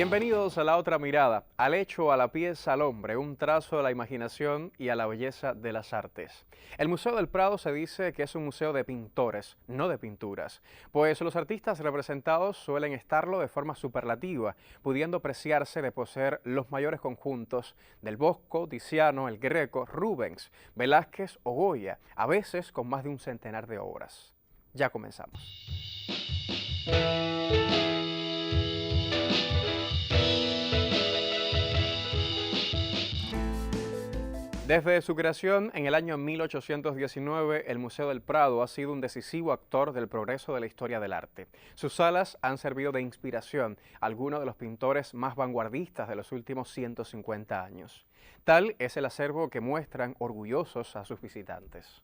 Bienvenidos a La Otra Mirada, al hecho, a la pieza, al hombre, un trazo de la imaginación y a la belleza de las artes. El Museo del Prado se dice que es un museo de pintores, no de pinturas, pues los artistas representados suelen estarlo de forma superlativa, pudiendo preciarse de poseer los mayores conjuntos del Bosco, Tiziano, el Greco, Rubens, Velázquez o Goya, a veces con más de un centenar de obras. Ya comenzamos. Desde su creación en el año 1819, el Museo del Prado ha sido un decisivo actor del progreso de la historia del arte. Sus salas han servido de inspiración a algunos de los pintores más vanguardistas de los últimos 150 años. Tal es el acervo que muestran orgullosos a sus visitantes.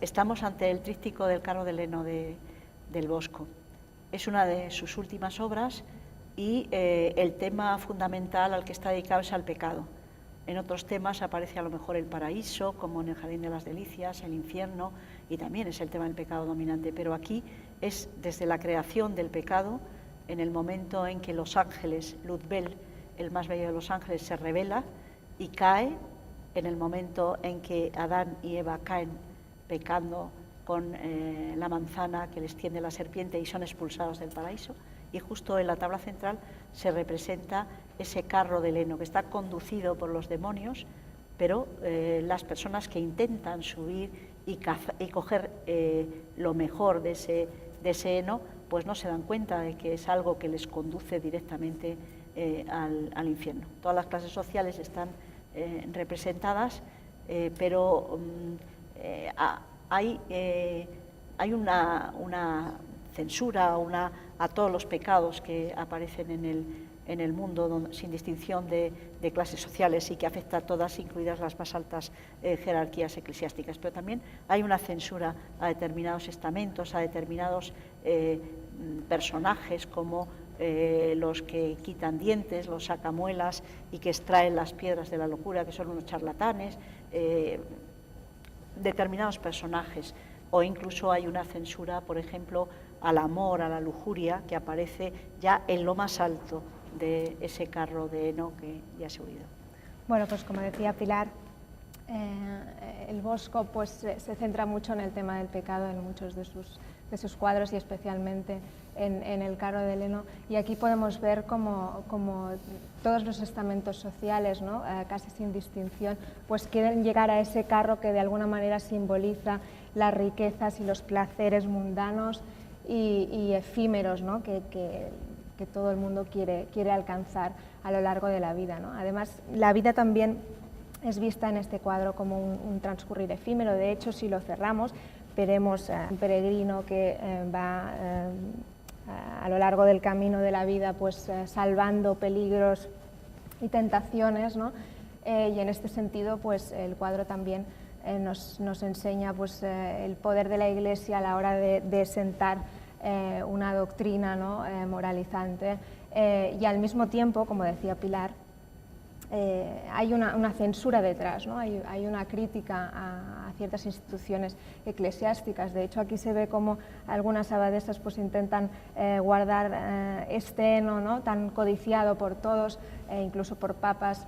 Estamos ante el tríptico del carro de Leno del Bosco. Es una de sus últimas obras y el tema fundamental al que está dedicado es al pecado. En otros temas aparece a lo mejor el paraíso, como en el Jardín de las Delicias, el infierno, y también es el tema del pecado dominante. Pero aquí es desde la creación del pecado, en el momento en que los ángeles, Luzbel, el más bello de los ángeles, se revela y cae, en el momento en que Adán y Eva caen pecando con la manzana que les tiende la serpiente y son expulsados del paraíso, y justo en la tabla central se representa ese carro de Leno que está conducido por los demonios, pero las personas que intentan subir y coger lo mejor de ese heno, pues no se dan cuenta de que es algo que les conduce directamente al infierno. Todas las clases sociales están representadas, pero hay una censura a todos los pecados que aparecen en el mundo sin distinción de clases sociales y que afecta a todas, incluidas las más altas jerarquías eclesiásticas. Pero también hay una censura a determinados estamentos, a determinados personajes como los que quitan dientes, los sacamuelas y que extraen las piedras de la locura, que son unos charlatanes, determinados personajes, o incluso hay una censura, por ejemplo, al amor, a la lujuria, que aparece ya en lo más alto de ese carro de heno que ya se ha oído. Bueno, pues como decía Pilar, el Bosco pues se centra mucho en el tema del pecado en muchos de sus cuadros y especialmente en el carro de Leno, y aquí podemos ver como todos los estamentos sociales, ¿no? Casi sin distinción, pues quieren llegar a ese carro que de alguna manera simboliza las riquezas y los placeres mundanos y efímeros, ¿no? que todo el mundo quiere alcanzar a lo largo de la vida, ¿no? Además, la vida también es vista en este cuadro como un transcurrir efímero. De hecho, si lo cerramos, veremos un peregrino que va a lo largo del camino de la vida pues salvando peligros y tentaciones, ¿no? Y en este sentido pues el cuadro también nos enseña pues el poder de la Iglesia a la hora de sentar una doctrina, ¿no? Moralizante, y al mismo tiempo, como decía Pilar, hay una censura detrás, ¿no? Hay una crítica a ciertas instituciones eclesiásticas. De hecho, aquí se ve como algunas abadesas pues intentan guardar este heno, ¿no? Tan codiciado por todos, incluso por papas,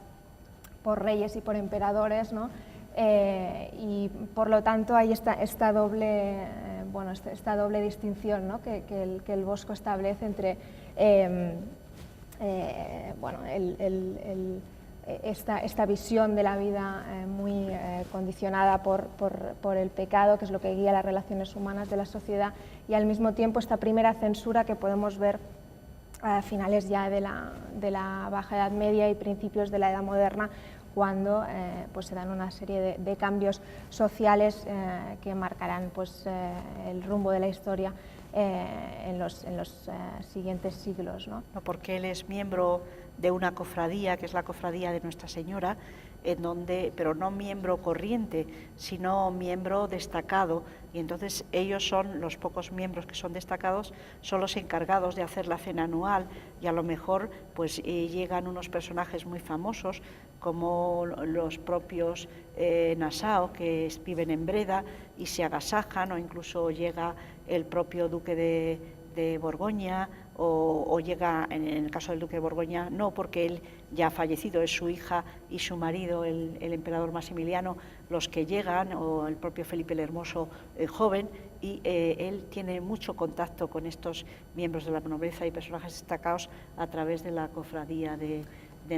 por reyes y por emperadores, ¿no? Y por lo tanto hay esta doble distinción, ¿no? que el Bosco establece entre esta visión de la vida muy condicionada por el pecado, que es lo que guía las relaciones humanas de la sociedad, y al mismo tiempo esta primera censura que podemos ver a finales ya de la Baja Edad Media y principios de la Edad Moderna, cuando pues se dan una serie de cambios sociales que marcarán pues, el rumbo de la historia en los siguientes siglos, ¿no? Porque él es miembro de una cofradía, que es la cofradía de Nuestra Señora, en donde, pero no miembro corriente, sino miembro destacado, y entonces ellos son, los pocos miembros que son destacados, son los encargados de hacer la cena anual, y a lo mejor pues llegan unos personajes muy famosos como los propios Nassau, que viven en Breda y se agasajan, o incluso llega el propio duque de Borgoña, o llega, en el caso del duque de Borgoña, no, porque él ya ha fallecido, es su hija y su marido, el emperador Maximiliano, los que llegan, o el propio Felipe el Hermoso joven, y él tiene mucho contacto con estos miembros de la nobleza y personajes destacados a través de la cofradía de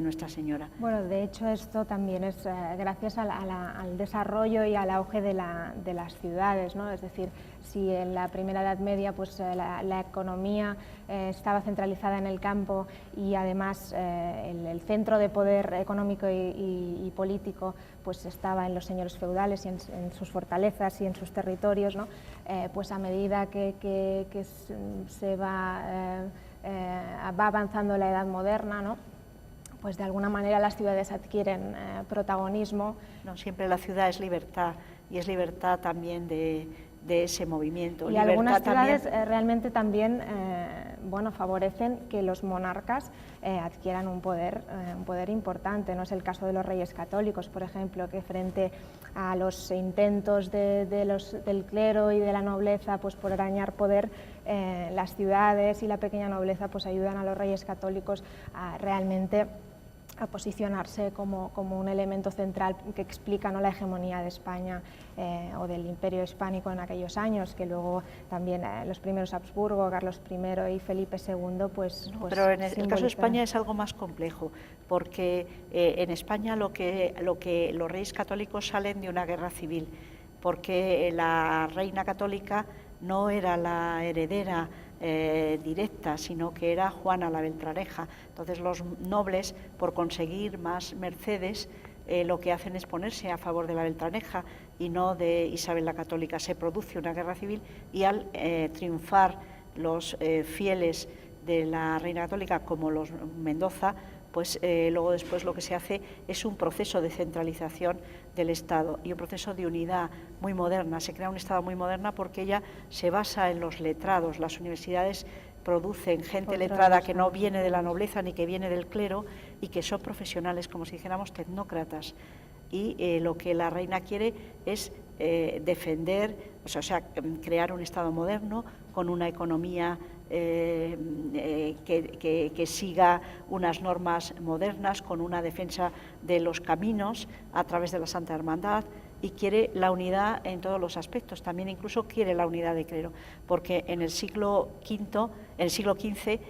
Nuestra Señora. Bueno, de hecho esto también es gracias al desarrollo y al auge de las ciudades, ¿no? Es decir, si en la primera Edad Media pues, la economía estaba centralizada en el campo, y además el centro de poder económico y político pues estaba en los señores feudales y en sus fortalezas y en sus territorios, ¿no? Pues a medida que se va avanzando la Edad Moderna, ¿no? Pues de alguna manera las ciudades adquieren protagonismo. No, siempre la ciudad es libertad, y es libertad también de ese movimiento. Y libertad algunas ciudades también, realmente también bueno, favorecen que los monarcas adquieran un poder importante. No es el caso de los reyes católicos, por ejemplo, que frente a los intentos del clero y de la nobleza pues, por arañar poder, las ciudades y la pequeña nobleza pues, ayudan a los reyes católicos a realmente a posicionarse como un elemento central que explica, ¿no?, la hegemonía de España o del Imperio Hispánico en aquellos años, que luego también los primeros Habsburgo, Carlos I y Felipe II, pues pero en el caso de España es algo más complejo, porque en España lo que los reyes católicos salen de una guerra civil, porque la reina católica no era la heredera directa, sino que era Juana la Beltraneja. Entonces los nobles, por conseguir más mercedes, lo que hacen es ponerse a favor de la Beltraneja y no de Isabel la Católica. Se produce una guerra civil, y al triunfar los fieles de la reina católica, como los Mendoza, pues luego después lo que se hace es un proceso de centralización del Estado y un proceso de unidad muy moderna. Se crea un Estado muy moderna porque ella se basa en los letrados. Las universidades producen gente letrada que no viene de la nobleza ni que viene del clero, y que son profesionales, como si dijéramos tecnócratas. Y lo que la reina quiere es defender, o sea, crear un Estado moderno con una economía que siga unas normas modernas, con una defensa de los caminos a través de la Santa Hermandad, y quiere la unidad en todos los aspectos. También incluso quiere la unidad de clero, porque en el siglo XV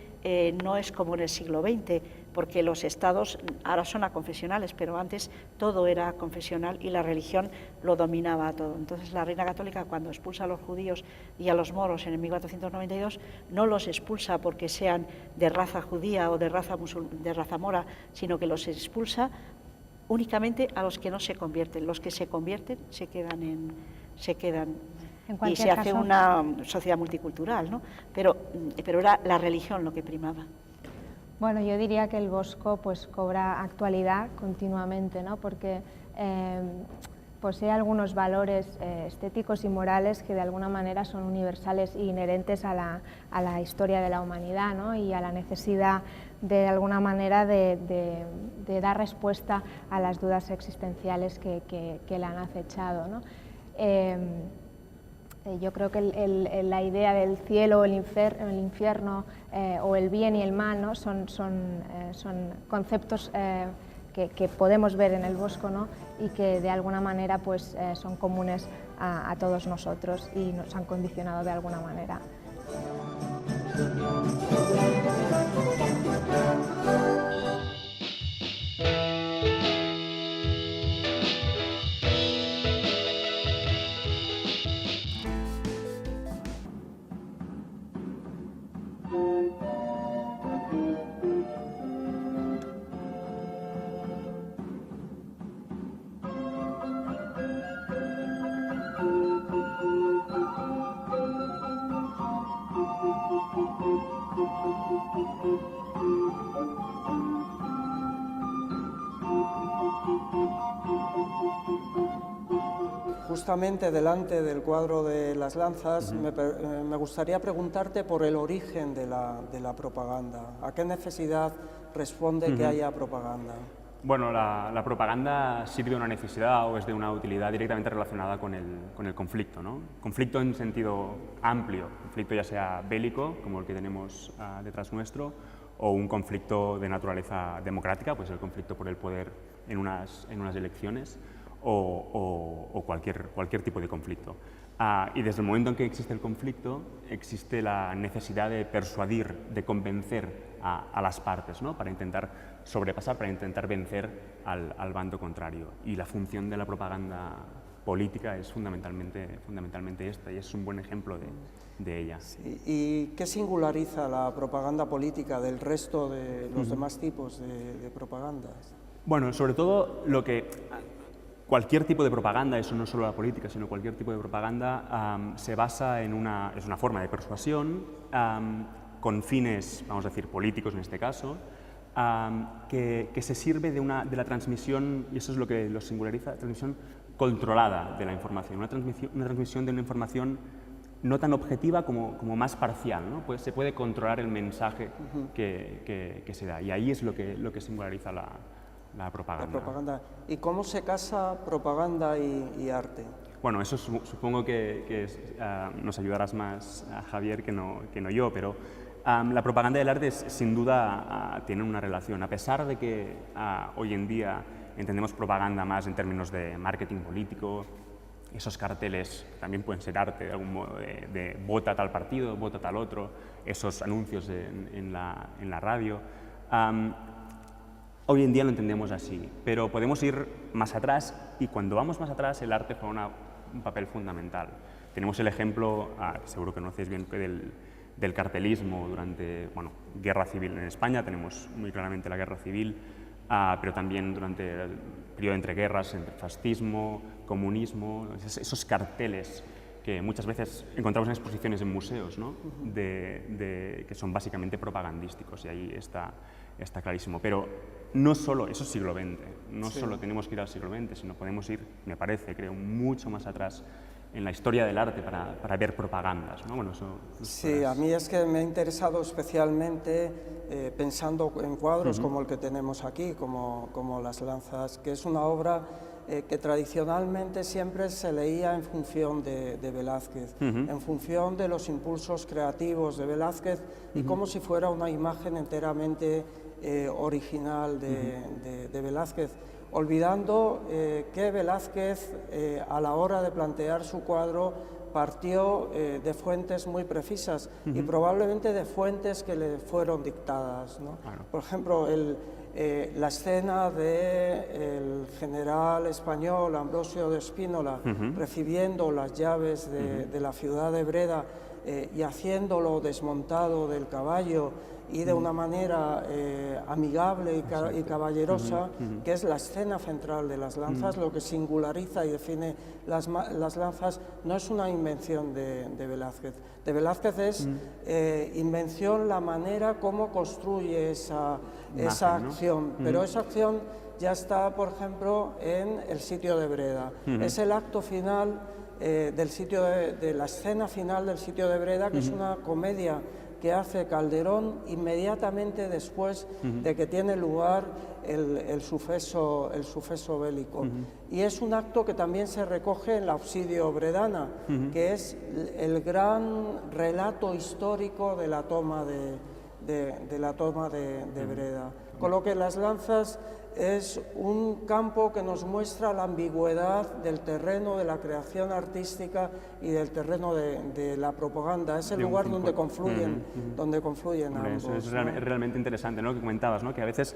no es como en el siglo XX, porque los estados ahora son aconfesionales, pero antes todo era confesional y la religión lo dominaba todo. Entonces la reina católica, cuando expulsa a los judíos y a los moros en el 1492, no los expulsa porque sean de raza judía o de raza mora, sino que los expulsa únicamente a los que no se convierten. Los que se convierten se quedan y se hace una sociedad multicultural, ¿no? Pero era la religión lo que primaba. Bueno, yo diría que el Bosco pues cobra actualidad continuamente, ¿no? Porque posee algunos valores estéticos y morales que de alguna manera son universales e inherentes a la historia de la humanidad, ¿no? Y a la necesidad de alguna manera de dar respuesta a las dudas existenciales que la han acechado, ¿no? Yo creo que la idea del cielo o el infierno o el bien y el mal, ¿no? son conceptos que podemos ver en el Bosco, ¿no? Y que de alguna manera pues, son comunes a todos nosotros y nos han condicionado de alguna manera. justamente delante del cuadro de las lanzas, me gustaría preguntarte por el origen de la propaganda. ¿A qué necesidad responde que haya propaganda? Bueno, la propaganda sirve de una necesidad o es de una utilidad directamente relacionada con el conflicto, ¿no? Conflicto en sentido amplio, conflicto ya sea bélico, como el que tenemos detrás nuestro, o un conflicto de naturaleza democrática, pues el conflicto por el poder en unas elecciones, o cualquier tipo de conflicto. Y desde el momento en que existe el conflicto, existe la necesidad de persuadir, de convencer a las partes, ¿no? Para intentar sobrepasar, para intentar vencer al bando contrario. Y la función de la propaganda política es fundamentalmente esta, y es un buen ejemplo de ella. Sí. ¿Y qué singulariza la propaganda política del resto de los demás tipos de propagandas? Bueno, sobre todo cualquier tipo de propaganda, eso no es solo la política, sino cualquier tipo de propaganda, se basa es una forma de persuasión con fines, vamos a decir, políticos en este caso, que se sirve de la transmisión, y eso es lo que lo singulariza, transmisión controlada de la información, una transmisión de una información no tan objetiva como más parcial, ¿no? Pues se puede controlar el mensaje que se da, y ahí es lo que singulariza la propaganda. La propaganda. ¿Y cómo se casa propaganda y arte? Bueno, eso supongo que nos ayudarás más, Javier, que no yo, pero la propaganda y el arte sin duda tienen una relación. A pesar de que hoy en día entendemos propaganda más en términos de marketing político, esos carteles también pueden ser arte de algún modo, de vota tal partido, vota tal otro, esos anuncios en la radio. Hoy en día lo entendemos así, pero podemos ir más atrás, y cuando vamos más atrás el arte juega un papel fundamental. Tenemos el ejemplo, seguro que conocéis bien, del cartelismo durante guerra civil en España. Tenemos muy claramente la guerra civil, pero también durante el periodo de entreguerras, entre fascismo, comunismo, esos carteles que muchas veces encontramos en exposiciones en museos, ¿no? Que son básicamente propagandísticos, y ahí está clarísimo. Pero no solo, eso es siglo XX, no solo tenemos que ir al siglo XX, sino podemos ir, me parece, creo, mucho más atrás en la historia del arte para ver propagandas, ¿no? Bueno, sí, a mí es que me ha interesado especialmente pensando en cuadros como el que tenemos aquí, como Las Lanzas, que es una obra que tradicionalmente siempre se leía en función de Velázquez, en función de los impulsos creativos de Velázquez, y como si fuera una imagen enteramente original de Velázquez, olvidando que Velázquez a la hora de plantear su cuadro partió de fuentes muy precisas y probablemente de fuentes que le fueron dictadas, ¿no? Claro. Por ejemplo, la escena del general español Ambrosio de Spínola recibiendo las llaves de la ciudad de Breda y haciéndolo desmontado del caballo y de una manera amigable y caballerosa, que es la escena central de Las Lanzas. Lo que singulariza y define las Lanzas no es una invención de Velázquez. De Velázquez es invención la manera como construye esa acción, ¿no? Pero esa acción ya está, por ejemplo, en el sitio de Breda. Es el acto final de la escena final del sitio de Breda, que es una comedia que hace Calderón inmediatamente después de que tiene lugar el suceso bélico. Y es un acto que también se recoge en la Obsidio Bredana, que es el gran relato histórico de la toma de Breda. Con lo que Las Lanzas es un campo que nos muestra la ambigüedad del terreno de la creación artística y del terreno de la propaganda. Es el lugar donde confluyen ambos. Eso es realmente interesante, ¿no? Que comentabas, ¿no? Que a veces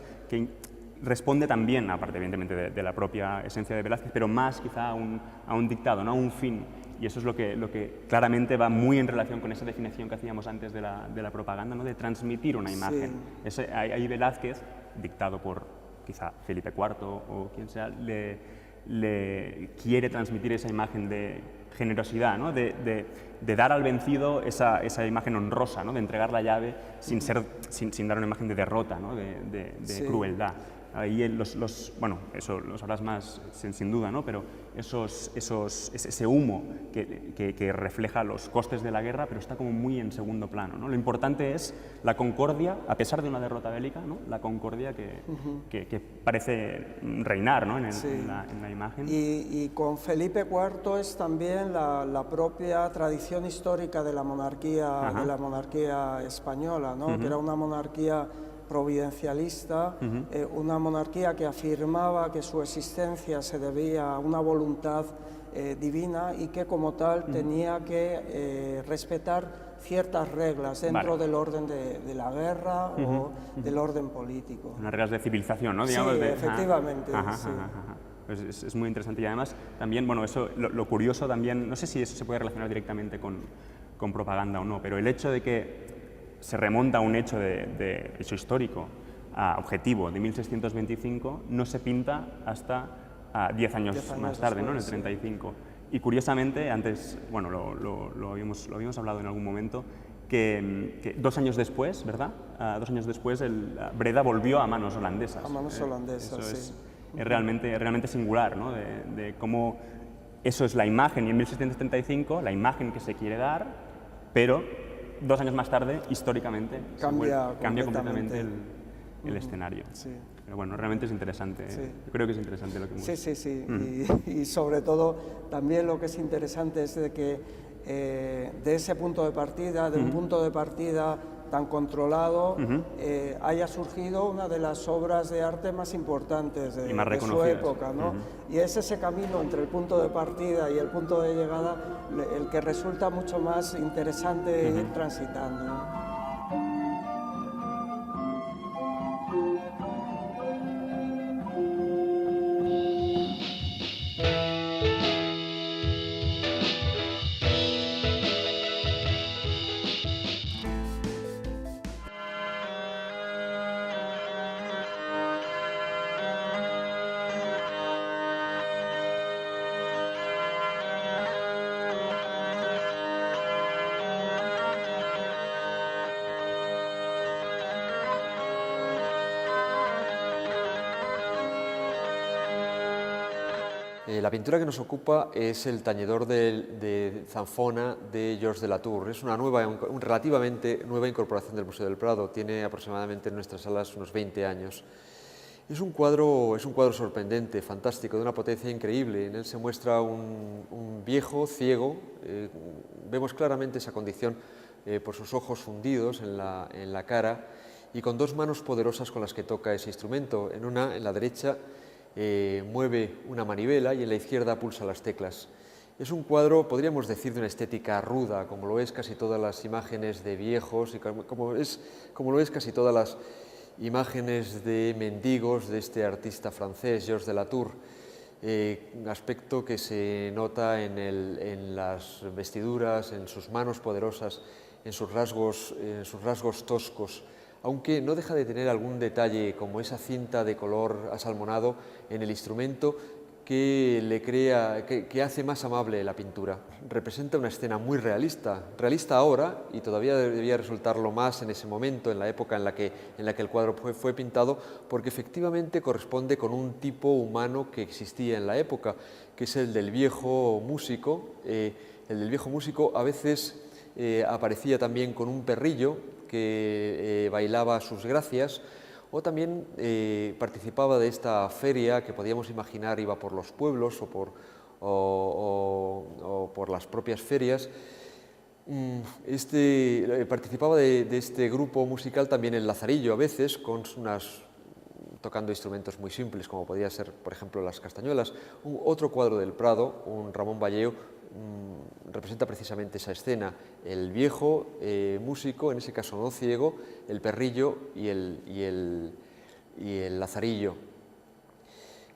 responde también, aparte evidentemente de la propia esencia de Velázquez, pero más quizá a un dictado, ¿no? A un fin. Y eso es lo que claramente va muy en relación con esa definición que hacíamos antes de la propaganda, ¿no? De transmitir una imagen. Sí. Ahí Velázquez, dictado por quizá Felipe IV o quien sea, le quiere transmitir esa imagen de generosidad, ¿no? de dar al vencido esa imagen honrosa, ¿no? De entregar la llave sin dar una imagen de derrota, ¿no? de crueldad. ahí bueno, eso lo sabrás más sin duda, ¿no? Pero ese humo que refleja los costes de la guerra, pero está como muy en segundo plano, ¿no? Lo importante es la concordia, a pesar de una derrota bélica, ¿no? La concordia que parece reinar, ¿no? en la imagen. Y con Felipe IV es también la propia tradición histórica de la monarquía española, ¿no? Que era una monarquía providencialista, una monarquía que afirmaba que su existencia se debía a una voluntad divina y que como tal tenía que respetar ciertas reglas dentro del orden de la guerra o del orden político. Unas reglas de civilización, ¿no? Digamos, sí, efectivamente. Sí. Pues es muy interesante y además también, bueno, eso, lo curioso también, no sé si eso se puede relacionar directamente con propaganda o no, pero el hecho de que se remonta a un hecho hecho histórico, objetivo, de 1625, no se pinta hasta 10 años más tarde, ¿no? En el 35. Y curiosamente, antes, bueno, lo habíamos hablado en algún momento, que 2 años después, ¿verdad? 2 años después, Breda volvió a manos holandesas. A manos holandesas, eso sí. Es realmente singular, ¿no? De cómo eso es la imagen, y en 1635, la imagen que se quiere dar, pero 2 años más tarde, históricamente, cambia completamente el escenario. Sí. Pero bueno, realmente es interesante. Sí. Yo creo que es interesante lo que hemos... Sí. Y sobre todo, también lo que es interesante es de que de ese punto de partida, de un punto de partida tan controlado, haya surgido una de las obras de arte más importantes de su época, ¿no? Y es ese camino entre el punto de partida y el punto de llegada el que resulta mucho más interesante ir transitando, ¿no? La pintura que nos ocupa es el Tañedor de Zanfona de Georges de Latour. Es una relativamente nueva incorporación del Museo del Prado. Tiene aproximadamente en nuestras salas unos 20 años. Es un cuadro sorprendente, fantástico, de una potencia increíble. En él se muestra un viejo ciego. Vemos claramente esa condición por sus ojos fundidos en la cara y con 2 manos poderosas con las que toca ese instrumento. En la derecha, mueve una manivela y en la izquierda pulsa las teclas. Es un cuadro, podríamos decir, de una estética ruda, como lo es casi todas las imágenes de viejos y como lo es casi todas las imágenes de mendigos de este artista francés, Georges de Latour. Aspecto que se nota en las vestiduras, en sus manos poderosas, en sus rasgos toscos, aunque no deja de tener algún detalle como esa cinta de color asalmonado en el instrumento que hace más amable la pintura. Representa una escena muy realista ahora, y todavía debía resultarlo más en ese momento, en la época en la que el cuadro fue pintado, porque efectivamente corresponde con un tipo humano que existía en la época, que es el del viejo músico. El del viejo músico a veces aparecía también con un perrillo que bailaba sus gracias, o también participaba de esta feria que podíamos imaginar iba por los pueblos o por las propias ferias. Participaba de este grupo musical también el Lazarillo, a veces tocando instrumentos muy simples, como podía ser, por ejemplo, las castañuelas. Otro cuadro del Prado, un Ramón Valleo, representa precisamente esa escena, el viejo músico, en ese caso no ciego, el perrillo y el lazarillo.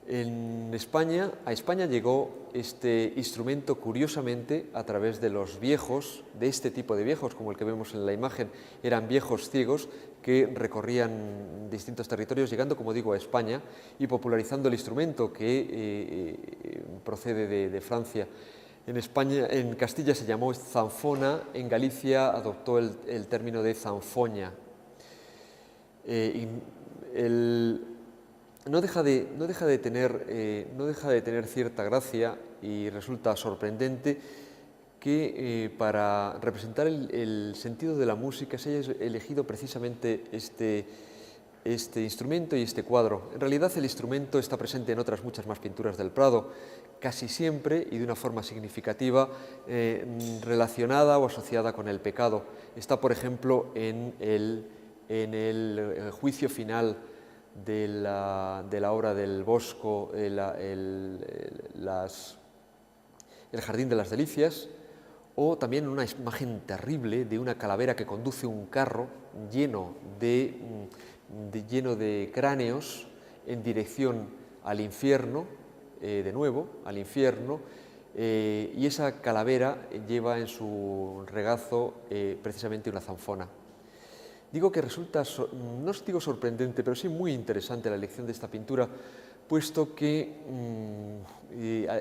A España llegó este instrumento curiosamente a través de los viejos, de este tipo de viejos, como el que vemos en la imagen. Eran viejos ciegos que recorrían distintos territorios, llegando, como digo, a España y popularizando el instrumento que procede de Francia. En España, en Castilla se llamó zanfona, en Galicia adoptó el término de zanfoña. no deja de tener cierta gracia y resulta sorprendente que para representar el sentido de la música se haya elegido precisamente este instrumento y este cuadro. En realidad el instrumento está presente en otras muchas más pinturas del Prado, casi siempre y de una forma significativa relacionada o asociada con el pecado. Está, por ejemplo, en el juicio final de la obra del Bosco, el Jardín de las Delicias, o también una imagen terrible de una calavera que conduce un carro lleno de cráneos en dirección al infierno, de nuevo, al infierno, y esa calavera lleva en su regazo precisamente una zanfona. Digo que resulta, no os digo sorprendente, pero sí muy interesante la elección de esta pintura, puesto que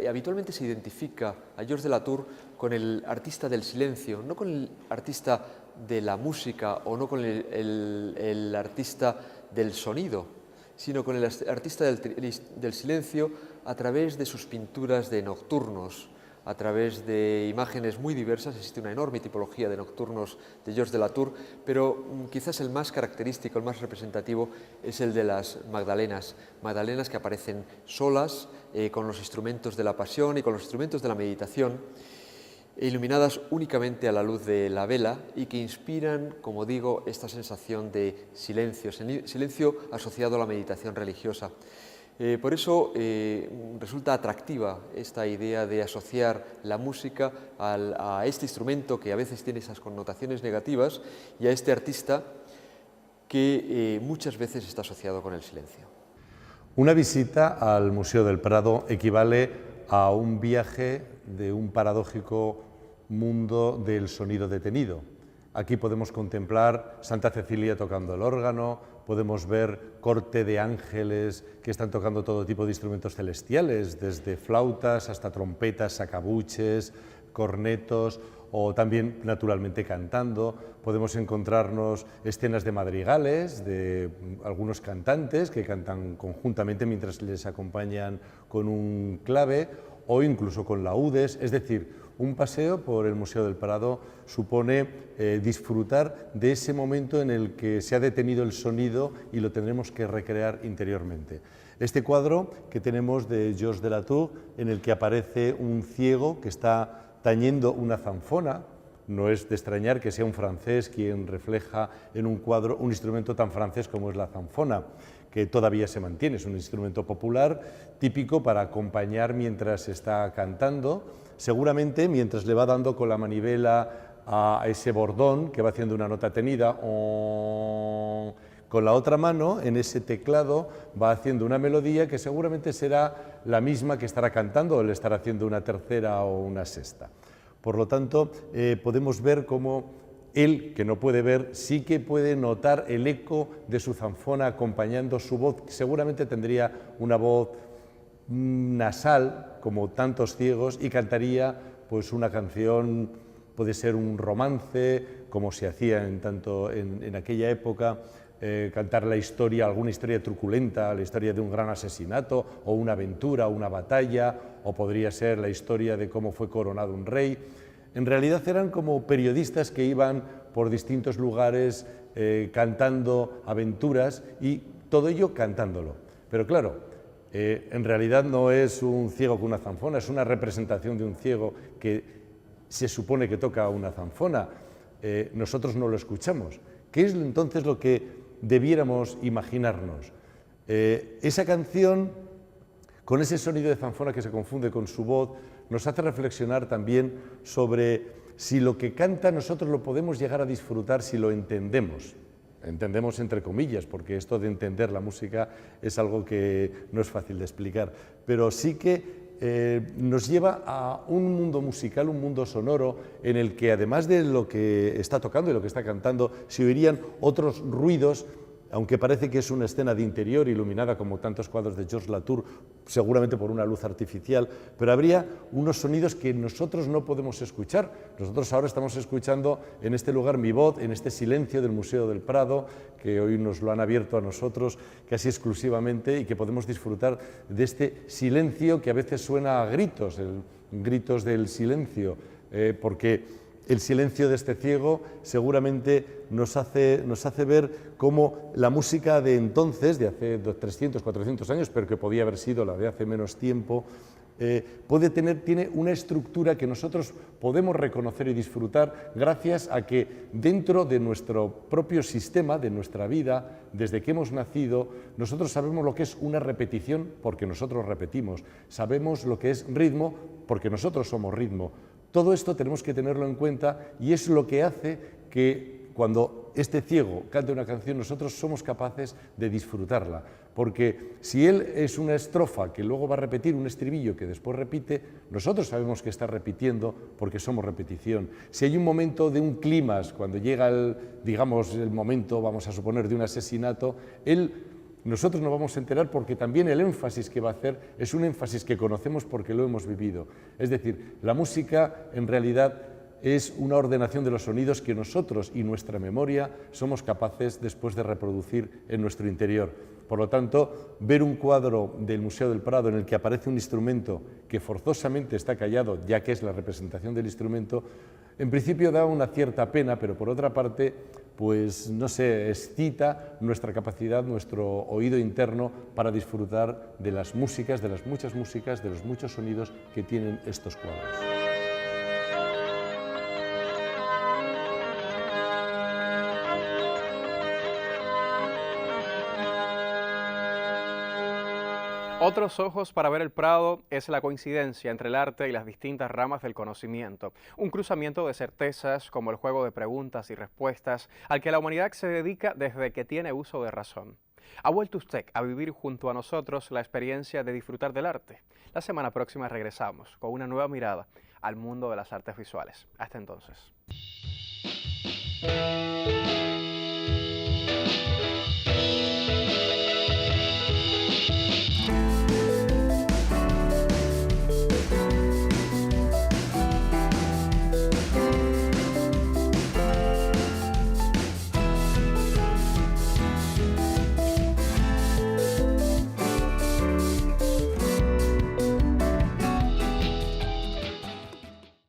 habitualmente se identifica a Georges de Latour con el artista del silencio, no con el artista de la música o no con el artista del sonido, sino con el artista del silencio a través de sus pinturas de nocturnos, a través de imágenes muy diversas. Existe una enorme tipología de nocturnos de Georges de Latour, pero quizás el más característico, el más representativo es el de las Magdalenas, Magdalenas que aparecen solas, con los instrumentos de la pasión y con los instrumentos de la meditación, iluminadas únicamente a la luz de la vela y que inspiran, como digo, esta sensación de silencio, silencio asociado a la meditación religiosa. Por eso resulta atractiva esta idea de asociar la música a este instrumento que a veces tiene esas connotaciones negativas y a este artista que muchas veces está asociado con el silencio. Una visita al Museo del Prado equivale a un viaje de un paradójico mundo del sonido detenido. Aquí podemos contemplar Santa Cecilia tocando el órgano, podemos ver corte de ángeles que están tocando todo tipo de instrumentos celestiales, desde flautas hasta trompetas, sacabuches, cornetos, o también naturalmente cantando. Podemos encontrarnos escenas de madrigales, de algunos cantantes que cantan conjuntamente mientras les acompañan con un clave o incluso con laúdes, es decir, un paseo por el Museo del Prado supone disfrutar de ese momento en el que se ha detenido el sonido y lo tendremos que recrear interiormente. Este cuadro que tenemos de Georges de Latour, en el que aparece un ciego que está tañendo una zanfona, no es de extrañar que sea un francés quien refleja en un cuadro un instrumento tan francés como es la zanfona, que todavía se mantiene, es un instrumento popular típico para acompañar mientras está cantando, seguramente mientras le va dando con la manivela a ese bordón que va haciendo una nota tenida, con la otra mano en ese teclado va haciendo una melodía que seguramente será la misma que estará cantando o le estará haciendo una tercera o una sexta. Por lo tanto, podemos ver cómo él, que no puede ver, sí que puede notar el eco de su zanfona acompañando su voz. Seguramente tendría una voz nasal, como tantos ciegos, y cantaría pues una canción, puede ser un romance, como se hacía en aquella época, cantar la historia, alguna historia truculenta, la historia de un gran asesinato, o una aventura, una batalla, o podría ser la historia de cómo fue coronado un rey. En realidad eran como periodistas que iban por distintos lugares cantando aventuras y todo ello cantándolo. Pero claro, en realidad no es un ciego con una zanfona, es una representación de un ciego que se supone que toca una zanfona. Nosotros no lo escuchamos. ¿Qué es entonces lo que debiéramos imaginarnos? Esa canción, con ese sonido de zanfona que se confunde con su voz, nos hace reflexionar también sobre si lo que canta nosotros lo podemos llegar a disfrutar si lo entendemos. Entendemos entre comillas, porque esto de entender la música es algo que no es fácil de explicar, pero sí que nos lleva a un mundo musical, un mundo sonoro, en el que además de lo que está tocando y lo que está cantando, se oirían otros ruidos aunque parece que es una escena de interior iluminada como tantos cuadros de Georges Latour, seguramente por una luz artificial, pero habría unos sonidos que nosotros no podemos escuchar. Nosotros ahora estamos escuchando en este lugar mi voz, en este silencio del Museo del Prado, que hoy nos lo han abierto a nosotros casi exclusivamente y que podemos disfrutar de este silencio que a veces suena a gritos, gritos del silencio, porque el silencio de este ciego seguramente nos hace ver cómo la música de entonces, de hace 300, 400 años, pero que podía haber sido la de hace menos tiempo, tiene una estructura que nosotros podemos reconocer y disfrutar gracias a que dentro de nuestro propio sistema, de nuestra vida, desde que hemos nacido, nosotros sabemos lo que es una repetición porque nosotros repetimos, sabemos lo que es ritmo porque nosotros somos ritmo. Todo esto tenemos que tenerlo en cuenta y es lo que hace que cuando este ciego cante una canción nosotros somos capaces de disfrutarla. Porque si él es una estrofa que luego va a repetir un estribillo que después repite, nosotros sabemos que está repitiendo porque somos repetición. Si hay un momento de un clímax, cuando llega el momento, vamos a suponer, de un asesinato, nosotros nos vamos a enterar porque también el énfasis que va a hacer es un énfasis que conocemos porque lo hemos vivido. Es decir, la música en realidad es una ordenación de los sonidos que nosotros y nuestra memoria somos capaces después de reproducir en nuestro interior. Por lo tanto, ver un cuadro del Museo del Prado en el que aparece un instrumento que forzosamente está callado, ya que es la representación del instrumento, en principio da una cierta pena, pero por otra parte, pues no sé, excita nuestra capacidad, nuestro oído interno para disfrutar de las músicas, de las muchas músicas, de los muchos sonidos que tienen estos cuadros. Otros ojos para ver el Prado es la coincidencia entre el arte y las distintas ramas del conocimiento, un cruzamiento de certezas como el juego de preguntas y respuestas al que la humanidad se dedica desde que tiene uso de razón. ¿Ha vuelto usted a vivir junto a nosotros la experiencia de disfrutar del arte? La semana próxima regresamos con una nueva mirada al mundo de las artes visuales. Hasta entonces.